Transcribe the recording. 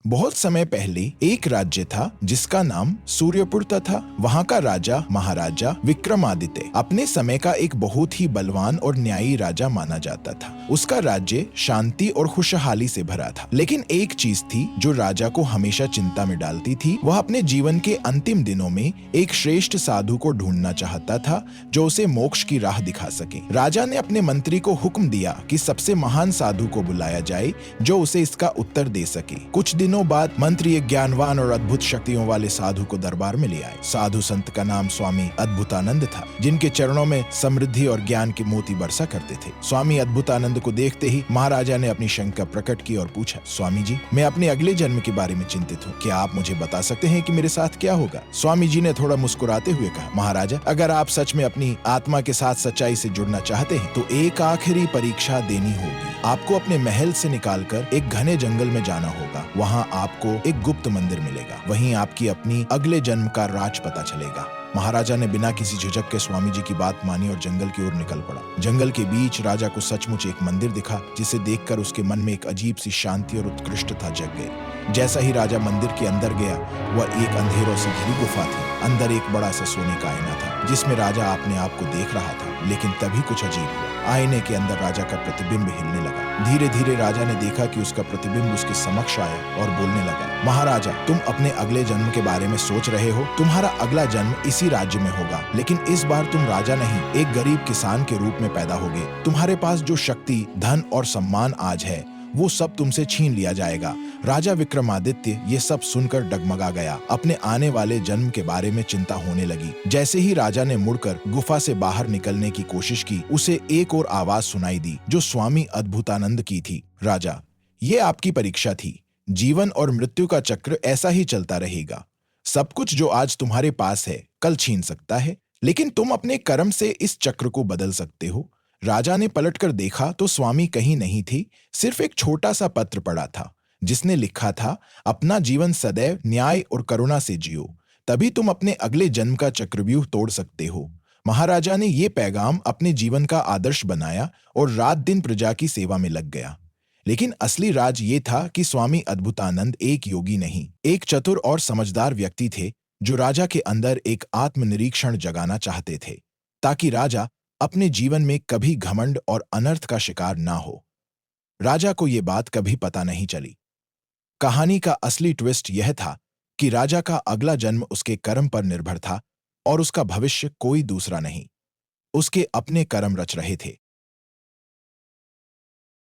बहुत समय पहले एक राज्य था जिसका नाम सूर्यपुर था। वहाँ का राजा महाराजा विक्रमादित्य अपने समय का एक बहुत ही बलवान और न्यायी राजा माना जाता था। उसका राज्य शांति और खुशहाली से भरा था। लेकिन एक चीज थी जो राजा को हमेशा चिंता में डालती थी। वह अपने जीवन के अंतिम दिनों में एक श्रेष्ठ साधु को ढूंढना चाहता था जो उसे मोक्ष की राह दिखा सके। राजा ने अपने मंत्री को हुक्म दिया कि सबसे महान साधु को बुलाया जाए जो उसे इसका उत्तर दे सके। कुछ दिनों बाद मंत्री एक ज्ञानवान और अद्भुत शक्तियों वाले साधु को दरबार में ले आए। साधु संत का नाम स्वामी अद्भुतानंद था, जिनके चरणों में समृद्धि और ज्ञान के मोती बरसा करते थे। स्वामी अद्भुतानंद को देखते ही महाराजा ने अपनी शंका प्रकट की और पूछा, स्वामी जी, मैं अपने अगले जन्म के बारे में चिंतित हूँ। क्या आप मुझे बता सकते हैं कि मेरे साथ क्या होगा? स्वामी जी ने थोड़ा मुस्कुराते हुए कहा, महाराजा, अगर आप सच में अपनी आत्मा के साथ सच्चाई से जुड़ना चाहते हैं तो एक आखिरी परीक्षा देनी होगी। आपको अपने महल से निकालकर एक घने जंगल में जाना होगा। वहाँ आपको एक गुप्त मंदिर मिलेगा। वहीं आपकी अपनी अगले जन्म का राज पता चलेगा। महाराजा ने बिना किसी झिझक के स्वामी जी की बात मानी और जंगल की ओर निकल पड़ा। जंगल के बीच राजा को सचमुच एक मंदिर दिखा, जिसे देखकर उसके मन में एक अजीब सी शांति और उत्कृष्टता जग गई। जैसा ही राजा मंदिर के अंदर गया, वह एक अंधेरों से घिरी गुफा थी। अंदर एक बड़ा सा सोने का आईना था, जिसमें राजा अपने आप को देख रहा था। लेकिन तभी कुछ अजीब हुआ। आईने के अंदर राजा का प्रतिबिंब हिलने लगा। धीरे धीरे राजा ने देखा कि उसका प्रतिबिंब उसके समक्ष आया और बोलने लगा, महाराजा, तुम अपने अगले जन्म के बारे में सोच रहे हो। तुम्हारा अगला जन्म इसी राज्य में होगा, लेकिन इस बार तुम राजा नहीं, एक गरीब किसान के रूप में पैदा होगे। तुम्हारे पास जो शक्ति, धन और सम्मान आज है, वो सब तुमसे छीन लिया जाएगा। राजा विक्रमादित्य ये सब सुनकर डगमगा गया। अपने आने वाले जन्म के बारे में चिंता होने लगी। जैसे ही राजा ने मुड़कर गुफा से बाहर निकलने की कोशिश की, उसे एक और आवाज सुनाई दी जो स्वामी अद्भुतानंद की थी। राजा, ये आपकी परीक्षा थी। जीवन और मृत्यु का चक्र ऐसा ही चलता रहेगा। सब कुछ जो आज तुम्हारे पास है, कल छीन सकता है, लेकिन तुम अपने कर्म से इस चक्र को बदल सकते हो। राजा ने पलटकर देखा तो स्वामी कहीं नहीं थी। सिर्फ एक छोटा सा पत्र पड़ा था, जिसने लिखा था, अपना जीवन सदैव न्याय और करुणा से जियो, तभी तुम अपने अगले जन्म का चक्रव्यूह तोड़ सकते हो। महाराजा ने ये पैगाम अपने जीवन का आदर्श बनाया और रात दिन प्रजा की सेवा में लग गया। लेकिन असली राज ये था कि स्वामी अद्भुतानंद एक योगी नहीं, एक चतुर और समझदार व्यक्ति थे, जो राजा के अंदर एक आत्मनिरीक्षण जगाना चाहते थे, ताकि राजा अपने जीवन में कभी घमंड और अनर्थ का शिकार ना हो। राजा को यह बात कभी पता नहीं चली। कहानी का असली ट्विस्ट यह था कि राजा का अगला जन्म उसके कर्म पर निर्भर था और उसका भविष्य कोई दूसरा नहीं, उसके अपने कर्म रच रहे थे।